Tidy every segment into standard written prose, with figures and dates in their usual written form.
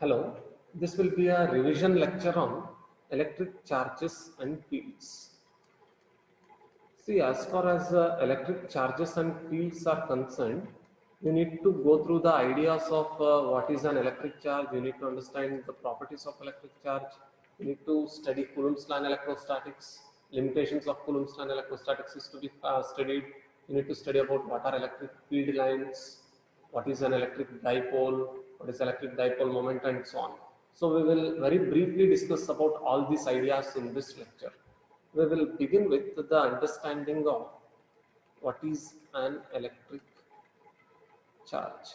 Hello, this will be a revision lecture on electric charges and fields. See, as far as electric charges and fields are concerned, you need to go through the ideas of what is an electric charge, you need to understand the properties of electric charge, you need to study Coulomb's law and electrostatics, limitations of Coulomb's law and electrostatics is to be studied, you need to study about what are electric field lines, what is an electric dipole, what is electric dipole moment, and so on. So we will very briefly discuss about all these ideas in this lecture. We will begin with the understanding of what is an electric charge.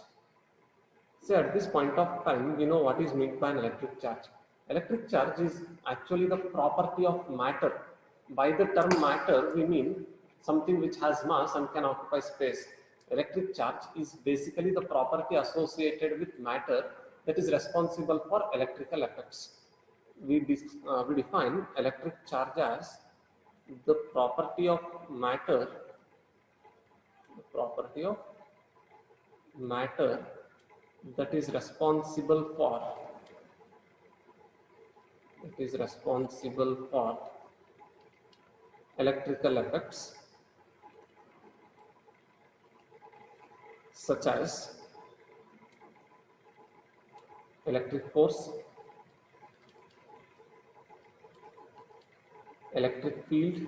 See, at this point of time, we know what is meant by an electric charge. Electric charge is actually the property of matter. By the term matter, we mean something which has mass and can occupy space. Electric charge is basically the property associated with matter that is responsible for electrical effects. We define electric charge as the property of matter that is responsible for electrical effects such as electric force, electric field,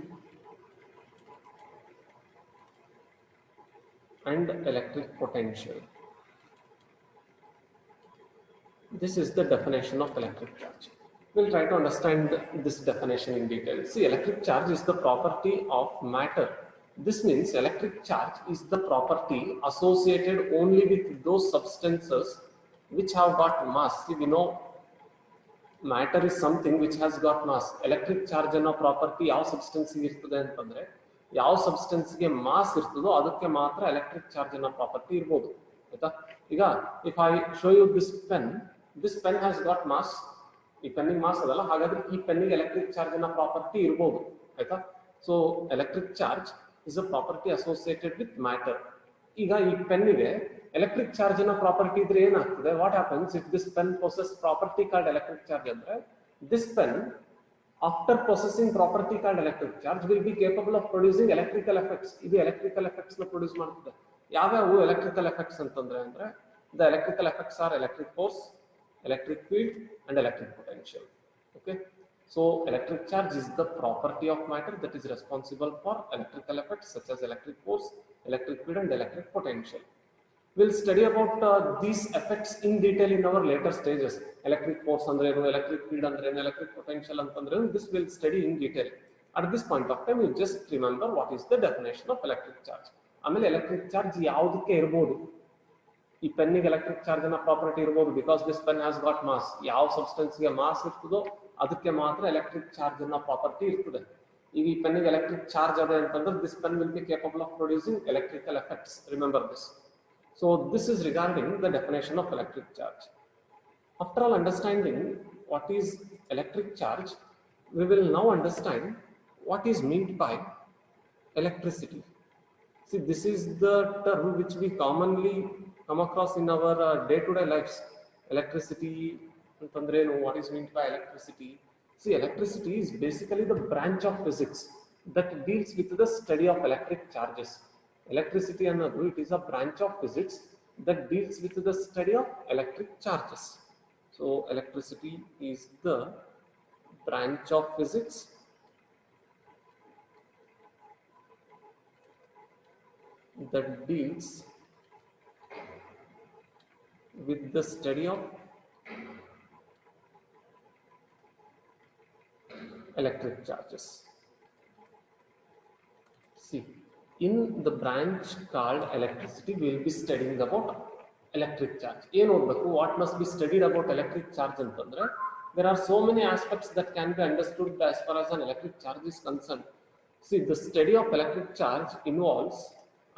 and electric potential. This is the definition of electric charge. We'll try to understand this definition in detail. See, electric charge is the property of matter. This means electric charge is the property associated only with those substances which have got mass. See, we know matter is something which has got mass. Electric charge ಅನ್ನೋ property ಯಾವ substance ಗೆ ಇರ್ತದೆ ಅಂತಂದ್ರೆ ಯಾವ substance ಗೆ mass ಇರ್ತದೋ ಅದಕ್ಕೆ ಮಾತ್ರ ಎಲೆಕ್ಟ್ರಿಕ್ ಚಾರ್ಜ್ ಅನ್ನೋ ಪ್ರಾಪರ್ಟಿ ಇರಬಹುದು ಆಯ್ತಾ ಈಗ if I show you this pen has got mass ಈ ಪೆನ್ನಿಗೆ ಮಾಸ್ ಅದಲ್ಲ ಹಾಗಾದ್ರೆ ಈ ಪೆನ್ನಿಗೆ ಎಲೆಕ್ಟ್ರಿಕ್ ಚಾರ್ಜ್ ಅನ್ನೋ ಪ್ರಾಪರ್ಟಿ ಇರಬಹುದು ಆಯ್ತಾ so electric charge is a property associated with matter ಈಗ ಈ ಪೆನ್ನಿಗೆ electric charge in a property ಇದ್ರೆ ಏನಾಗ್ತದೆ what happens if this pen possesses property called electric charge ಅಂದ್ರೆ this pen after possessing property called electric charge will be capable of producing electrical effects ಇದು electrical effects ನ produce ಮಾಡ್ತದೆ ಯಾವ್ಯಾವು electrical effects ಅಂತಂದ್ರೆ ಅಂದ್ರೆ the electrical effects are electric force, electric field and electric potential. Okay, so electric charge is the property of matter that is responsible for electrical effects such as electric force, electric field and electric potential. We'll study about these effects in detail in our later stages. Electric force andrenu, electric field andrenu, electric potential antandrenu, this we'll study in detail. At this point of time, you just remember what is the definition of electric charge. Amele electric charge yavudakke irbodu. Ee pen ಗೆ electric charge na property irbodu because this pen has got mass. Yav substance ಗೆ mass irtudo adakke matra electric charge na property irtude. If ee pen ಗೆ electric charge ade antandre this pen will be capable of producing electrical effects. Remember this. So this is regarding the definition of electric charge. After all understanding what is electric charge, we will now understand what is meant by electricity. See, this is the term which we commonly come across in our day-to-day lives. Electricity, what is meant by electricity? See, electricity is basically the branch of physics that deals with the study of electric charges. Electricity ಅನ್ನೋದು it is a branch of physics that deals with the study of electric charges. So electricity is the branch of physics that deals with the study of electric charges. See, in the branch called electricity, we will be studying about electric charge. What must be studied about electric charge antandre there are so many aspects that can be understood as far as an electric charge is concerned. See, the study of electric charge involves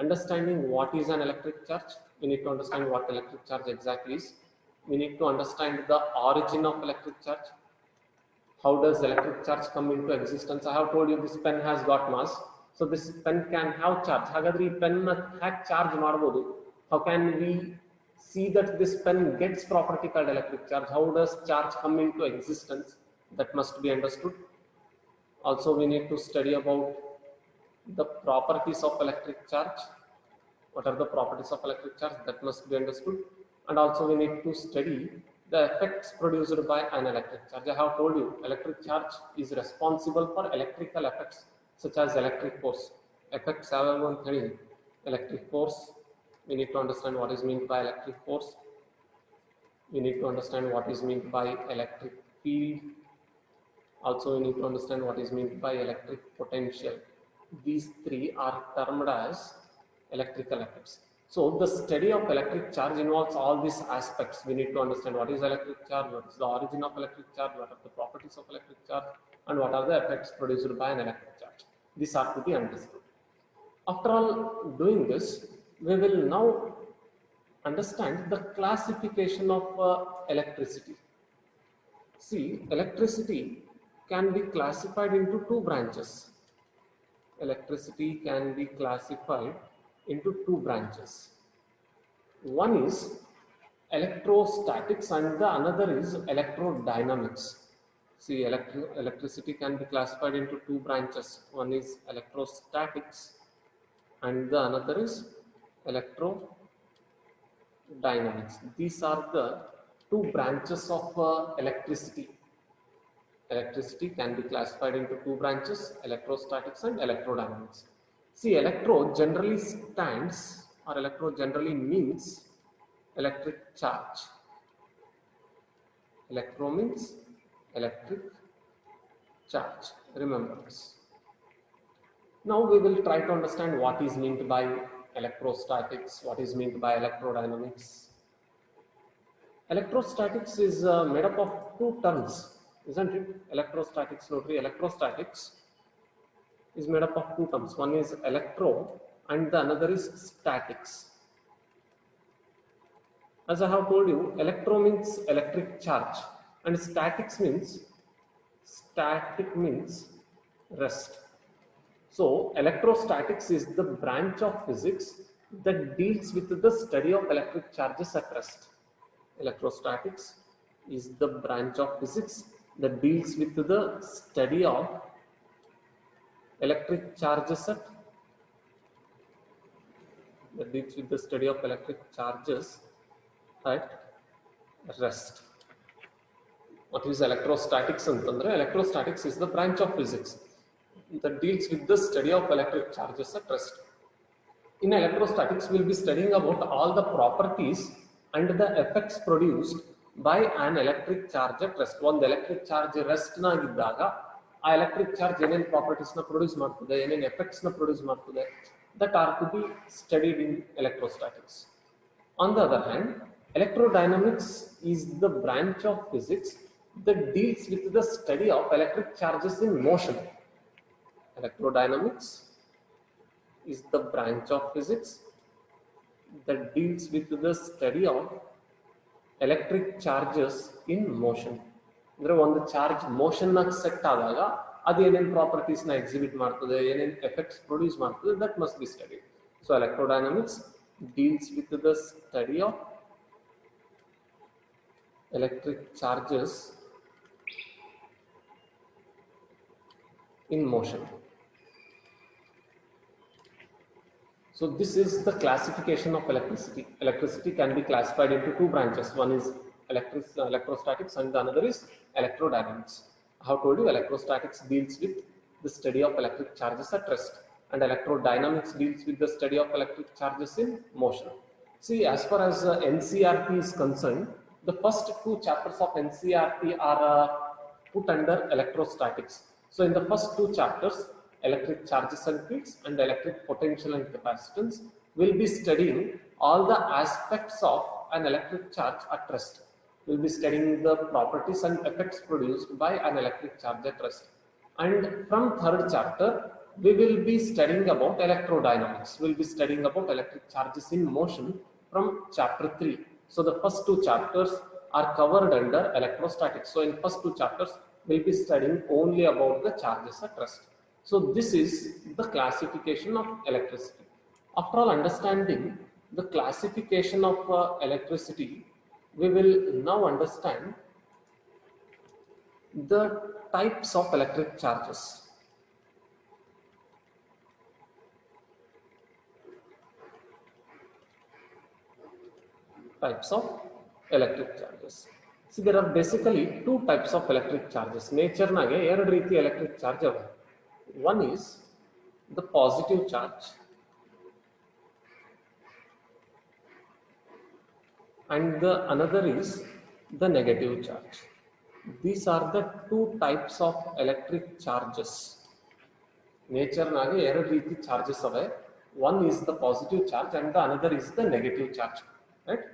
understanding what is an electric charge. We need to understand what electric charge exactly is. We need to understand the origin of electric charge. How does electric charge come into existence? I have told you this pen has got mass. So this pen can have charge. ಹಾಗಾದ್ರೆ ಈ pen hack charge ಮಾಡಬಹುದು? How can we see that this pen gets property called electric charge. How does charge come into existence? That must be understood. Also, we need to study about the properties of electric charge. What are the properties of electric charge? That must be understood. And also we need to study the effects produced by an electric charge. I have told you, electric charge is responsible for electrical effects such as electric force. Effects have one thing, electric force. We need to understand what is meant by electric force. We need to understand what is meant by electric field. Also, we need to understand what is meant by electric potential. These three are termed as electrical effects. So, the study of electric charge involves all these aspects. We need to understand what is electric charge, what is the origin of electric charge, what are the properties of electric charge, and what are the effects produced by an electric charge. These are to be understood. After all doing this, we will now understand the classification of electricity. See, electricity can be classified into two branches. Electricity can be classified into two branches. One is electrostatics and the another is electrodynamics. See, electricity can be classified into two branches. One is electrostatics and the another is electrodynamics. These are the two branches of electricity. Electricity can be classified into two branches, electrostatics and electrodynamics. See, electro generally stands or electro generally means electric charge. Electro means electric charge. Remember this. Now we will try to understand what is meant by electrostatics, what is meant by electrodynamics. Electrostatics is made up of two terms, isn't it? Electrostatics, notary. Electrostatics is made up of two terms. One is electro and the another is statics. As I have told you, electro means electric charge and static means rest. So, electrostatics is the branch of physics that deals with the study of electric charges at rest. Electrostatics is the branch of physics that deals with the study of electric charges at rest. What is electrostatics? Electrostatics is the branch of physics that deals with the study of electric charges at rest. In electrostatics, we will be studying about all the properties and the effects produced by an electric charge at rest. One electric charge rest nagidaga, a electric charge ಏನೇನು properties na produce ಮಾಡ್ತದೆ, ಏನೇನು effects na produce ಮಾಡ್ತದೆ, that are to be studied in electrostatics. On the other hand, electrodynamics is the branch of physics that deals with the study of electric charges in motion. Electrodynamics is the branch of physics that deals with the study of electric charges in motion. ಅಂದ್ರೆ ಒಂದು charge motion ನಾಗ set ಆದಾಗ ಅದು ಏನೇನು properties ನ exhibit ಮಾಡ್ತದೆ, ಏನೇನು effects produce ಮಾಡ್ತದೆ, that must be study. So electrodynamics deals with the study of electric charges in motion. So this is the classification of electricity. Electricity can be classified into two branches. One is electrostatics and the another is electrodynamics. I have told you electrostatics deals with the study of electric charges at rest and electrodynamics deals with the study of electric charges in motion. See, as far as NCERT is concerned, the first two chapters of NCERT are put under electrostatics. So in the first two chapters, electric charges and fields and electric potential and capacitance, will be studying all the aspects of an electric charge at rest. We will be studying the properties and effects produced by an electric charge at rest. And from third chapter, we will be studying about electrodynamics. We will be studying about electric charges in motion from chapter 3. So the first two chapters are covered under electrostatics. So in first two chapters, we will be studying only about the charges at rest. So this is the classification of electricity. After all understanding the classification of electricity, we will now understand the types of electric charges. Types of electric charges. See, there are basically two types of electric charges. Nature nage ಎರಡು ರೀತಿ electric charge ಅವ. One is the positive charge and the another is the negative charge. These are the two types of electric charges. Nature nage ಎರಡು ರೀತಿ charges ಅವೆ. One is the positive charge and the another is the negative charge. Right?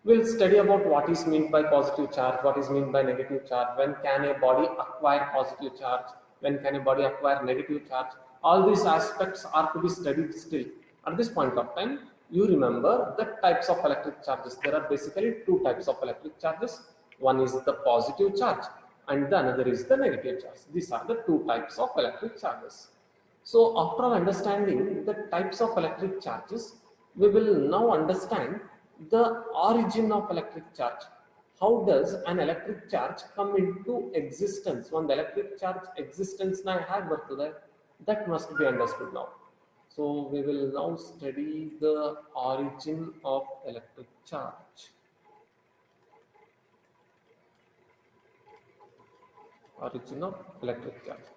We'll study about what is meant by positive charge, what is meant by negative charge, when can a body acquire positive charge, when can a body acquire negative charge. All these aspects are to be studied still. At this point of time, you remember the types of electric charges. There are basically two types of electric charges. One is the positive charge and the another is the negative charge. These are the two types of electric charges. So after understanding the types of electric charges, we will now understand the origin of electric charge. How does an electric charge come into existence? One electric charge existence na have bartade, that must be understood now. So we will now study the origin of electric charge. Origin of electric charge.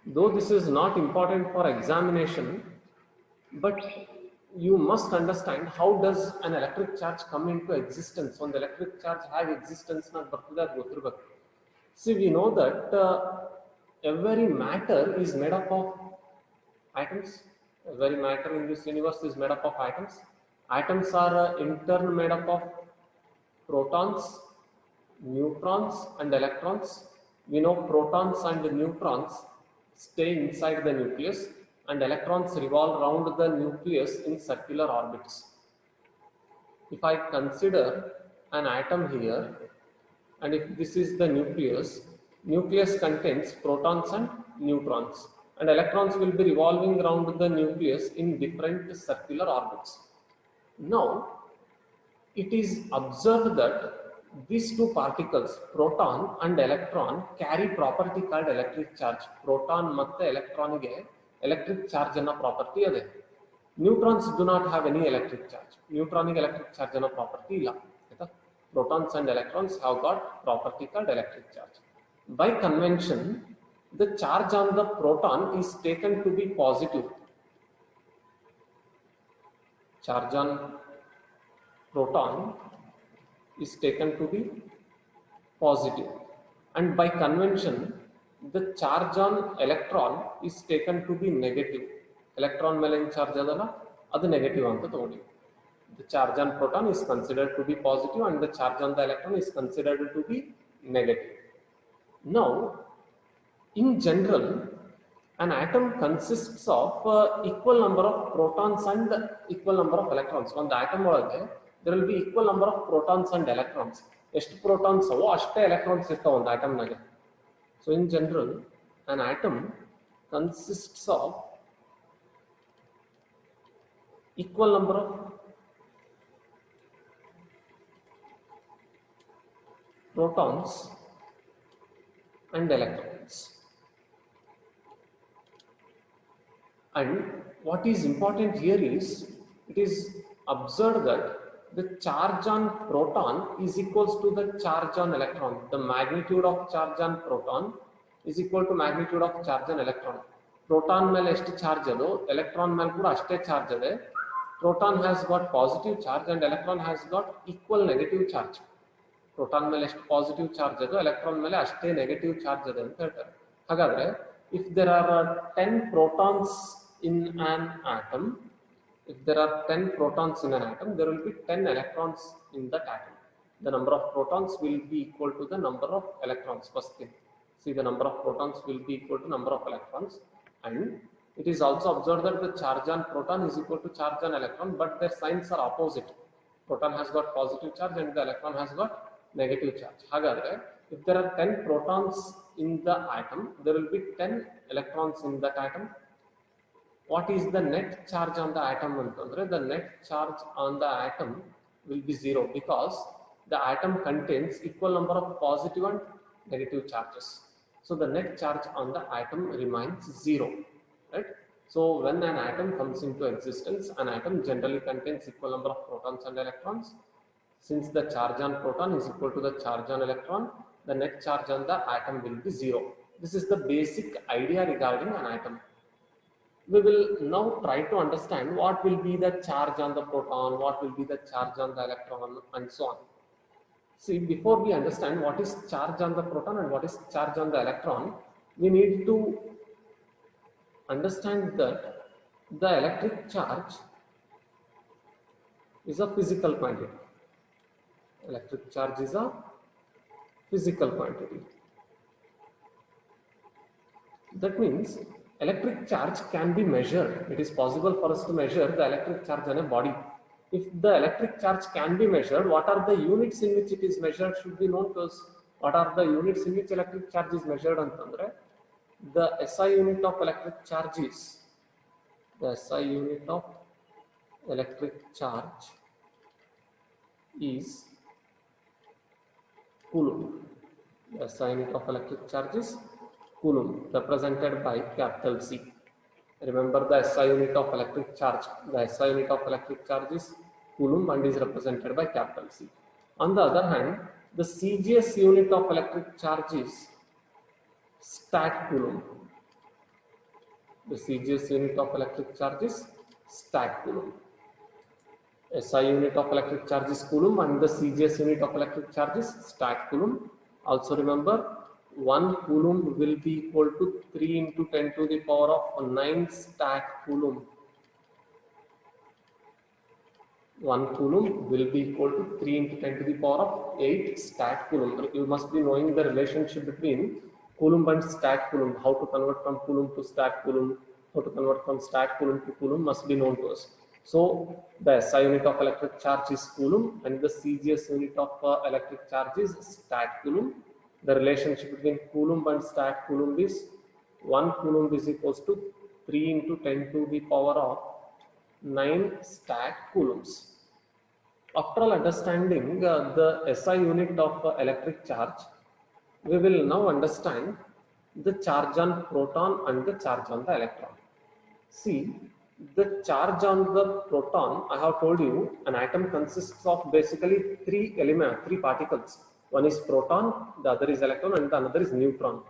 Though this is not important for examination, but you must understand how does an electric charge come into existence. When the electric charge have existence na bartade gothirbeku. See, we know that every matter is made up of atoms. Every matter in this universe is made up of atoms. Atoms are in turn made up of protons, neutrons and electrons. We know protons and neutrons stay inside the nucleus and electrons revolve around the nucleus in circular orbits. If I consider an atom here, and if this is the nucleus, nucleus contains protons and neutrons, and electrons will be revolving around the nucleus in different circular orbits. Now, it is observed that these two particles, proton and electron, carry property called electric charge. Proton matte electron ge electric charge anna property ade. Neutrons do not have any electric charge. Neutronic electric charge anna property illa. Protons and electrons have got property called electric charge. By convention, the charge on the proton is taken to be positive. Charge on proton is taken to be positive. And by convention, the charge on electron is taken to be negative. Electron mele charge adala adu negative anta togoli. The charge on proton is considered to be positive and the charge on the electron is considered to be negative. Now, in general, an atom consists of equal number of protons and equal number of electrons. On the atom olage there will be equal number of protons and electrons. ಎಷ್ಟು protons avo ashte electrons irtave on the atom nage. So in general, an atom consists of equal number of protons and electrons. And what is important here is, it is observed that the charge on proton is equals to the charge on electron. The magnitude of charge on proton is equal to magnitude of charge on electron. Proton mele ಎಷ್ಟು charge ado, electron mele kuda ashte charge ade. Proton has got positive charge and electron has got equal negative charge. Proton mele ಎಷ್ಟು positive charge ado, electron mele ashte negative charge ade anta ಹೇಳ್ತಾರೆ. ಹಾಗಾದ್ರೆ if there are 10 protons in an atom, if there are 10 protons in an atom, there will be 10 electrons in that atom. The number of protons will be equal to the number of electrons. First thing, see, the number of protons will be equal to number of electrons. And it is also observed that the charge on proton is equal to charge on electron, but their signs are opposite. Proton has got positive charge and the electron has got negative charge. Hagadre, if there are 10 protons in the atom, there will be 10 electrons in that atom. what is the net charge on the atom antandre, the net charge on the atom will be 0 because the atom contains equal number of positive and negative charges. So the net charge on the atom remains 0, right? So when an atom comes into existence, an atom generally contains equal number of protons and electrons. Since the charge on proton is equal to the charge on electron, the net charge on the atom will be 0. This is the basic idea regarding an atom. We will now try to understand what will be the charge on the proton, what will be the charge on the electron, and so on. See, before we understand what is charge on the proton and what is charge on the electron, we need to understand that the electric charge is a physical quantity. Electric charge is a physical quantity. That means electric charge can be measured. It is possible for us to measure the electric charge on a body. If the electric charge can be measured, what are the units in which it is measured should be known to us. What are the units in which electric charge is measured antandre, the SI unit of electric charge is, the SI unit of electric charge is Coulomb. The SI unit of electric charge is Coulomb, represented by capital C. Remember the SI unit of electric charge. The SI unit of electric charge is Coulomb and is represented by capital C. On the other hand, the CGS unit of electric charge is Stat Coulomb. The CGS unit of electric charge is Stat Coulomb. SI unit of electric charge is Coulomb and the CGS unit of electric charge is Stat Coulomb. Also remember, 1 Coulomb will be equal to 3 into 10 to the power of 9 Stat Coulomb. 1 Coulomb will be equal to 3 into 10 to the power of 8 Stat Coulomb. You must be knowing the relationship between Coulomb and Stat Coulomb. How to convert from Coulomb to Stat Coulomb, how to convert from Stat Coulomb to Coulomb must be known to us. So the SI unit of electric charge is Coulomb and the CGS unit of electric charge is Stat Coulomb. The relationship between Coulomb and Stat Coulomb is 1 Coulomb is equals to 3 into 10 to the power of 9 Stat Coulombs. After understanding the SI unit of electric charge, we will now understand the charge on proton and the charge on the electron. See, the charge on the proton, I have told you, an atom consists of basically three particles. One is proton, the other is electron, and the another is neutron.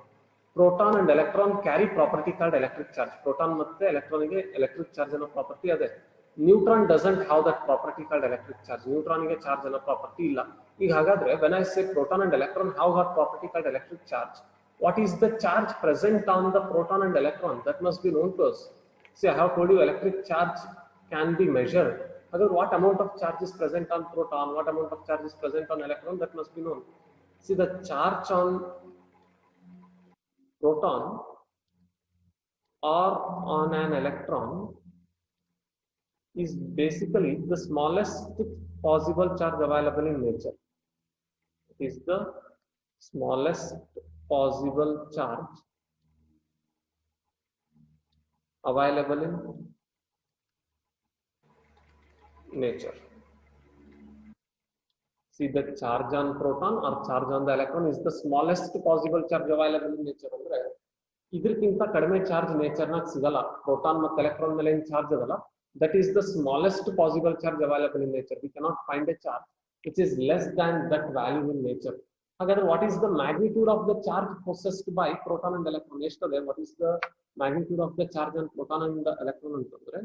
Proton and electron carry property called electric charge. Proton matte electron ige electric charge anno property ade. Neutron doesn't have that property called electric charge. Neutron ige charge anno property illa. ಈಗ ಹಾಗಾದ್ರೆ when I say proton and electron have got property called electric charge, what is the charge present on the proton and electron? That must be known to us. See, I have told you electric charge can be measured. However, what amount of charge is present on proton, what amount of charge is present on electron, that must be known. See, the charge on proton or on an electron is basically the smallest possible charge available in nature. It is the smallest possible charge available in nature. See, the charge on proton or charge on the electron is the smallest possible charge available in nature. Andre idrikkinta kadime charge nature nag sigala. Proton ಮತ್ತು electron ಮೇಲೆ ಏನು charge ಅದಲ್ಲ, that is the smallest possible charge available in nature. We cannot find a charge which is less than that value in nature. However, what is the magnitude of the charge possessed by proton and electron? Yesterday, what is the magnitude of the charge on proton and the electron antandre?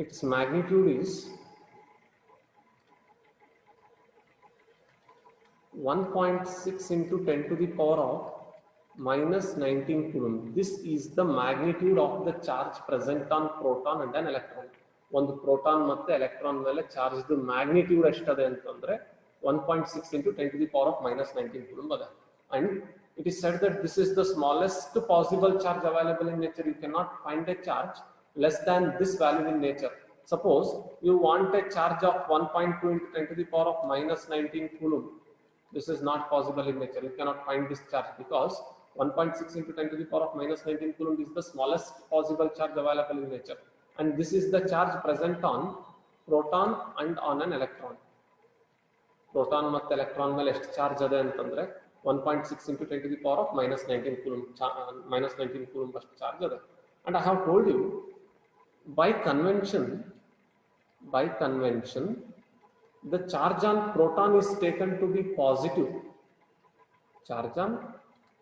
Its magnitude is 1.6 into 10 to the power of minus 19 coulomb. This is the magnitude of the charge present on proton and an electron. ಒಂದು proton ಮತ್ತೆ electron ಮೇಲೆ charge magnitude ಎಷ್ಟದೆ ಅಂತಂದ್ರೆ 1.6 into 10 to the power of minus 19 coulomb ada. And it is said that this is the smallest possible charge available in nature. You cannot find a charge less than this value in nature. Suppose you want a charge of 1.2 into 10 to the power of minus 19 coulomb. This is not possible in nature. You cannot find this charge because 1.6 into 10 to the power of minus 19 coulomb is the smallest possible charge available in nature, and this is the charge present on proton and on an electron. Proton ಮತ್ತು electron ಮೇಲೆ ಎಷ್ಟು charge ಇದೆ ಅಂತಂದ್ರೆ 1.6 into 10 to the power of minus 19 coulomb ಅಷ್ಟು charge ಇದೆ. And I have told you, by convention, the charge on proton is taken to be positive. Charge on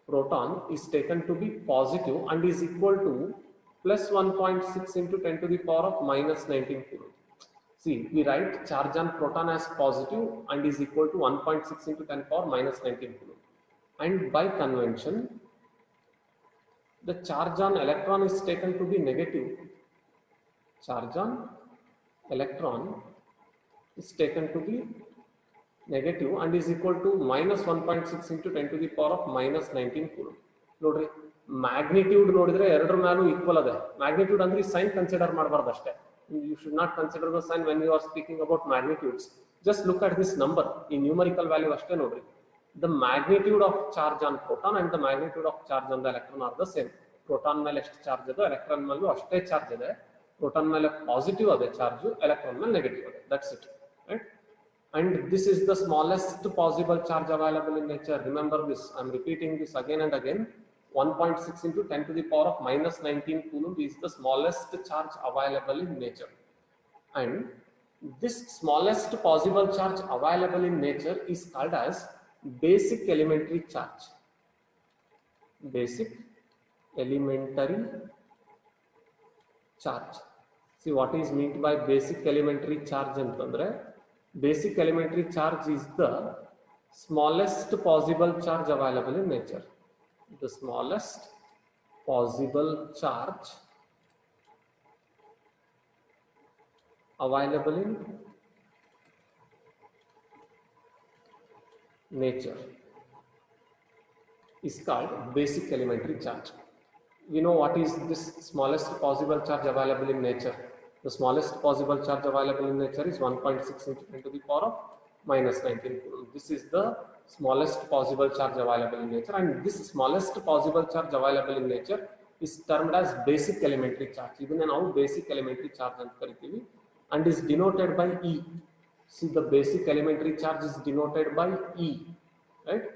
proton is taken to be positive and is equal to plus 1.6 into 10 to the power of minus 19 coulomb. See, we write charge on proton as positive and is equal to 1.6 into 10 power minus 19 coulomb. And by convention, the charge on electron is taken to be negative. Charge on electron is taken to be negative and is equal to minus 1.6 into 10 to the power of minus 19 coulomb. Nodri, magnitude nodidre ಎರಡರ ಮೇಲೂ equal ಅದೇ. Magnitude ಅಂದ್ರೆ sign consider ಮಾಡಬಾರ್ದು ಅಷ್ಟೇ. You should not consider the sign when you are speaking about magnitudes. Just look at this number in numerical value ಅಷ್ಟೇ ನೋಡ್ರಿ. The magnitude of charge on proton and the magnitude of charge on the electron are the same. Proton ಮೇಲೆ ಎಷ್ಟು charge ಇದೆ, electron ಮೇಲೂ ಅಷ್ಟೇ charge ಇದೆ. Proton ಮೇಲೆ positive ಅದೇ ಚಾರ್ಜ್, electron ಮೇಲೆ ನೆಗೆಟಿವ್ ಅದೇ. That's it, right? And this is the smallest possible charge available in nature. Remember this. I'm repeating this again and again. 1.6 into 10 to the power of minus 19 coulomb is the smallest charge available in nature. And this smallest possible charge available in nature is called as basic elementary charge. Basic elementary charge. See, what is meant by basic elementary charge antandre? Basic elementary charge is the smallest possible charge available in nature. The smallest possible charge available in nature is called basic elementary charge. We know what is this smallest possible charge available in nature. The smallest possible charge available in nature is 1.6 into 10 to the power of minus 19 coulomb. This is the smallest possible charge available in nature, and this smallest possible charge available in nature is termed as basic elementary charge. Even now basic elementary charge anta kariತೀವಿ, and is denoted by E. See, the basic elementary charge is denoted by E, right?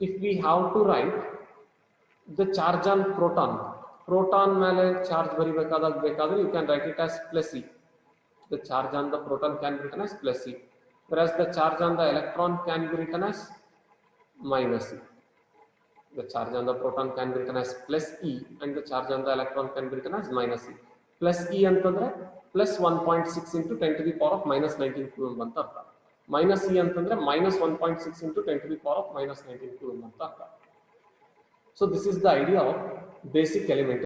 If we have to write the charge on proton ಮೇಲೆ charge ಬರಿಬೇಕಾದ್ರೆ you can write it as plus E. The charge on the proton can be written as plus E, whereas the charge on the electron can be written as minus E. The charge on the proton can be written as plus E and the charge on the electron can be written as minus E. Plus E ಅಂತಂದ್ರೆ plus 1.6 into 10 to the power of minus 19 coulomb ಅಂತ ಅರ್ಥ. Minus E ಅಂತಂದ್ರೆ minus 1.6 into 10 to the power of minus 19 coulomb ಅಂತ ಅರ್ಥ. So this is the idea of basic elementary